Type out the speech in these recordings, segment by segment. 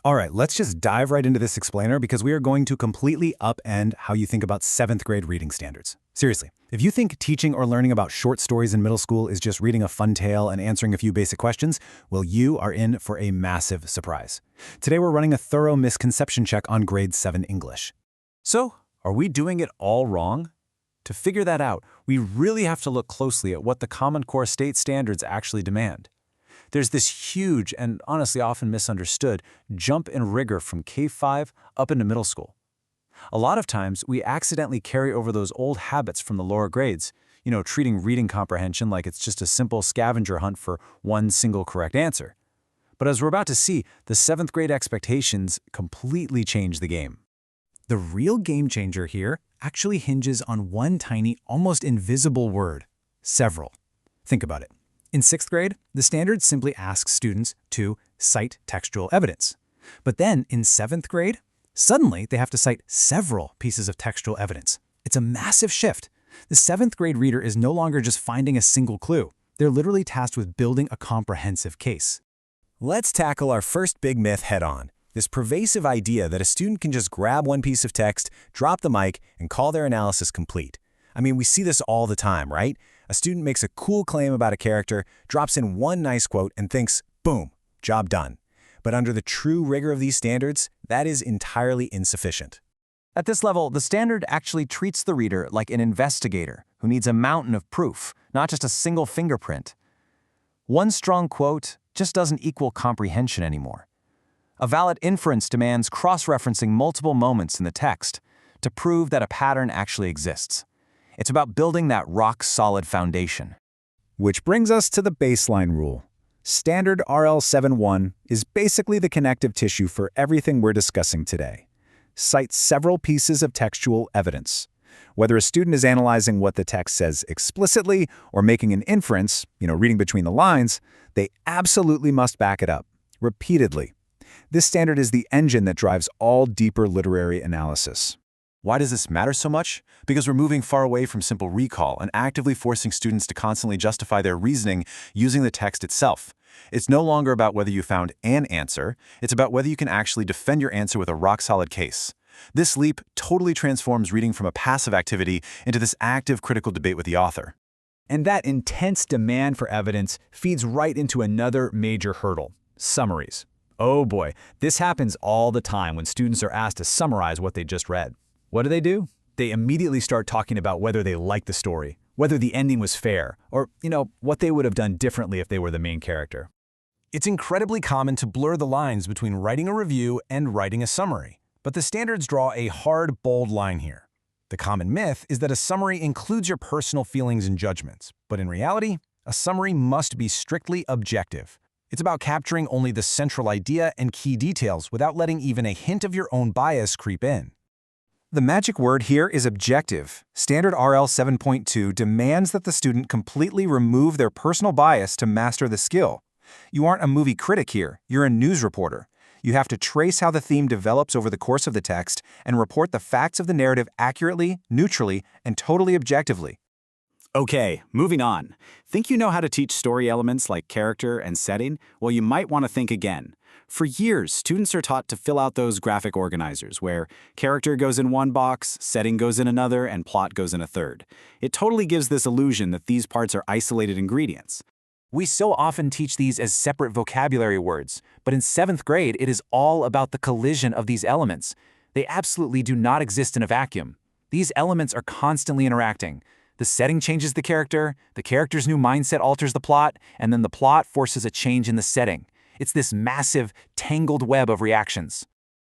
All right, let's just dive right into this explainer because we are going to completely upend how you think about 7th grade reading standards. Seriously, if you think teaching or learning about short stories in middle school is just reading a fun tale and answering a few basic questions, well, you are in for a massive surprise. Today we're running a thorough misconception check on grade 7 English. So, are we doing it all wrong? To figure that out, we really have to look closely at what the Common Core state standards actually demand. There's this huge and honestly often misunderstood jump in rigor from K-5 up into middle school. A lot of times, we accidentally carry over those old habits from the lower grades, treating reading comprehension like it's just a simple scavenger hunt for one single correct answer. But as we're about to see, the 7th grade expectations completely change the game. The real game changer here actually hinges on one tiny, almost invisible word: several. Think about it. In 6th grade, the standard simply asks students to cite textual evidence. But then, in 7th grade, suddenly they have to cite several pieces of textual evidence. It's a massive shift. The 7th grade reader is no longer just finding a single clue. They're literally tasked with building a comprehensive case. Let's tackle our first big myth head-on. This pervasive idea that a student can just grab one piece of text, drop the mic, and call their analysis complete. I mean, we see this all the time, right? A student makes a cool claim about a character, drops in one nice quote, and thinks, boom, job done. But under the true rigor of these standards, that is entirely insufficient. At this level, the standard actually treats the reader like an investigator who needs a mountain of proof, not just a single fingerprint. One strong quote just doesn't equal comprehension anymore. A valid inference demands cross-referencing multiple moments in the text to prove that a pattern actually exists. It's about building that rock-solid foundation. Which brings us to the baseline rule. Standard RL71 is basically the connective tissue for everything we're discussing today. Cite several pieces of textual evidence. Whether a student is analyzing what the text says explicitly or making an inference, reading between the lines, they absolutely must back it up, repeatedly. This standard is the engine that drives all deeper literary analysis. Why does this matter so much? Because we're moving far away from simple recall and actively forcing students to constantly justify their reasoning using the text itself. It's no longer about whether you found an answer, it's about whether you can actually defend your answer with a rock-solid case. This leap totally transforms reading from a passive activity into this active critical debate with the author. And that intense demand for evidence feeds right into another major hurdle: summaries. Oh boy, this happens all the time when students are asked to summarize what they just read. What do? They immediately start talking about whether they like the story, whether the ending was fair, or, what they would have done differently if they were the main character. It's incredibly common to blur the lines between writing a review and writing a summary, but the standards draw a hard, bold line here. The common myth is that a summary includes your personal feelings and judgments, but in reality, a summary must be strictly objective. It's about capturing only the central idea and key details without letting even a hint of your own bias creep in. The magic word here is objective. Standard RL 7.2 demands that the student completely remove their personal bias to master the skill. You aren't a movie critic here, you're a news reporter. You have to trace how the theme develops over the course of the text and report the facts of the narrative accurately, neutrally, and totally objectively. Okay, moving on. Think you know how to teach story elements like character and setting? Well, you might want to think again. For years, students are taught to fill out those graphic organizers where character goes in one box, setting goes in another, and plot goes in a third. It totally gives this illusion that these parts are isolated ingredients. We so often teach these as separate vocabulary words, but in 7th grade, it is all about the collision of these elements. They absolutely do not exist in a vacuum. These elements are constantly interacting. The setting changes the character's new mindset alters the plot, and then the plot forces a change in the setting. It's this massive, tangled web of reactions.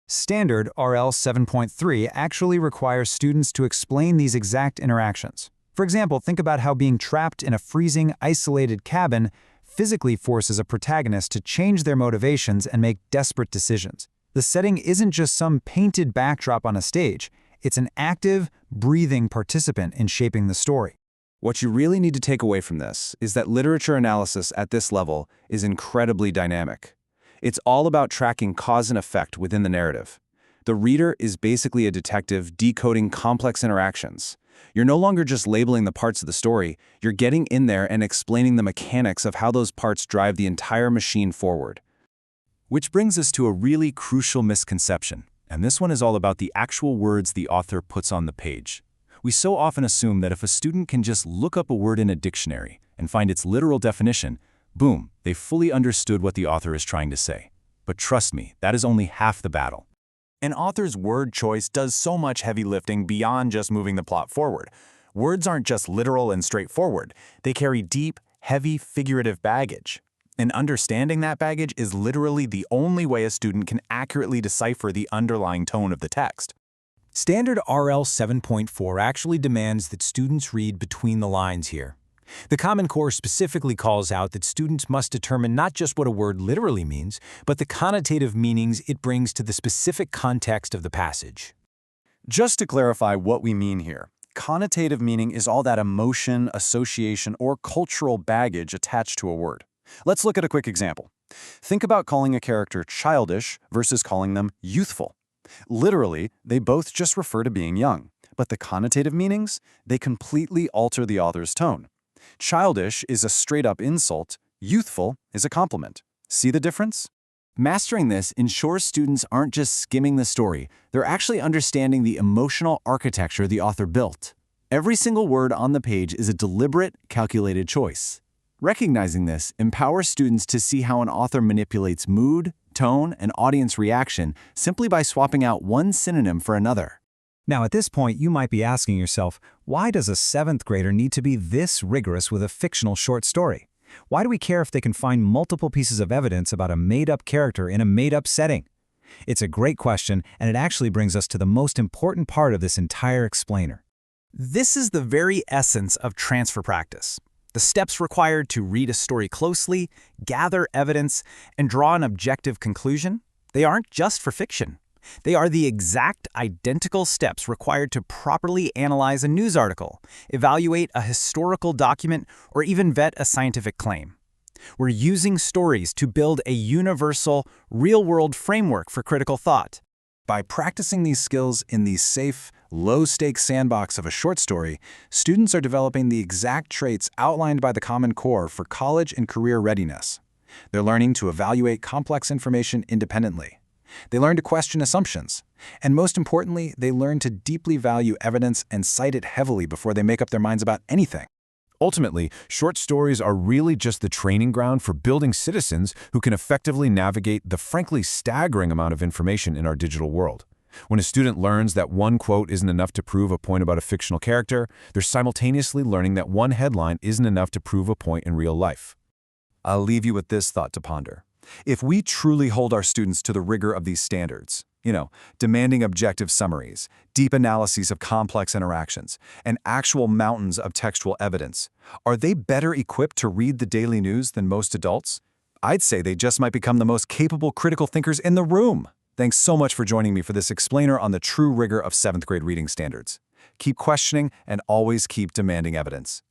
Standard RL 7.3 actually requires students to explain these exact interactions. For example, think about how being trapped in a freezing, isolated cabin physically forces a protagonist to change their motivations and make desperate decisions. The setting isn't just some painted backdrop on a stage. It's an active, breathing participant in shaping the story. What you really need to take away from this is that literature analysis at this level is incredibly dynamic. It's all about tracking cause and effect within the narrative. The reader is basically a detective decoding complex interactions. You're no longer just labeling the parts of the story, you're getting in there and explaining the mechanics of how those parts drive the entire machine forward. Which brings us to a really crucial misconception, and this one is all about the actual words the author puts on the page. We so often assume that if a student can just look up a word in a dictionary and find its literal definition, boom, they fully understood what the author is trying to say. But trust me, that is only half the battle. An author's word choice does so much heavy lifting beyond just moving the plot forward. Words aren't just literal and straightforward. They carry deep, heavy figurative baggage. And understanding that baggage is literally the only way a student can accurately decipher the underlying tone of the text. Standard RL 7.4 actually demands that students read between the lines here. The Common Core specifically calls out that students must determine not just what a word literally means, but the connotative meanings it brings to the specific context of the passage. Just to clarify what we mean here, connotative meaning is all that emotion, association, or cultural baggage attached to a word. Let's look at a quick example. Think about calling a character childish versus calling them youthful. Literally, they both just refer to being young, but the connotative meanings, they completely alter the author's tone. Childish is a straight-up insult, youthful is a compliment. See the difference? Mastering this ensures students aren't just skimming the story, they're actually understanding the emotional architecture the author built. Every single word on the page is a deliberate, calculated choice. Recognizing this empowers students to see how an author manipulates mood, tone, and audience reaction simply by swapping out one synonym for another. Now, at this point, you might be asking yourself, why does a 7th grader need to be this rigorous with a fictional short story? Why do we care if they can find multiple pieces of evidence about a made-up character in a made-up setting? It's a great question, and it actually brings us to the most important part of this entire explainer. This is the very essence of transfer practice. The steps required to read a story closely, gather evidence, and draw an objective conclusion, they aren't just for fiction. They are the exact identical steps required to properly analyze a news article, evaluate a historical document, or even vet a scientific claim. We're using stories to build a universal, real-world framework for critical thought. By practicing these skills in the safe, low-stakes sandbox of a short story, students are developing the exact traits outlined by the Common Core for college and career readiness. They're learning to evaluate complex information independently. They learn to question assumptions. And most importantly, they learn to deeply value evidence and cite it heavily before they make up their minds about anything. Ultimately, short stories are really just the training ground for building citizens who can effectively navigate the frankly staggering amount of information in our digital world. When a student learns that one quote isn't enough to prove a point about a fictional character, they're simultaneously learning that one headline isn't enough to prove a point in real life. I'll leave you with this thought to ponder. If we truly hold our students to the rigor of these standards, demanding objective summaries, deep analyses of complex interactions, and actual mountains of textual evidence, are they better equipped to read the daily news than most adults? I'd say they just might become the most capable critical thinkers in the room. Thanks so much for joining me for this explainer on the true rigor of 7th grade reading standards. Keep questioning and always keep demanding evidence.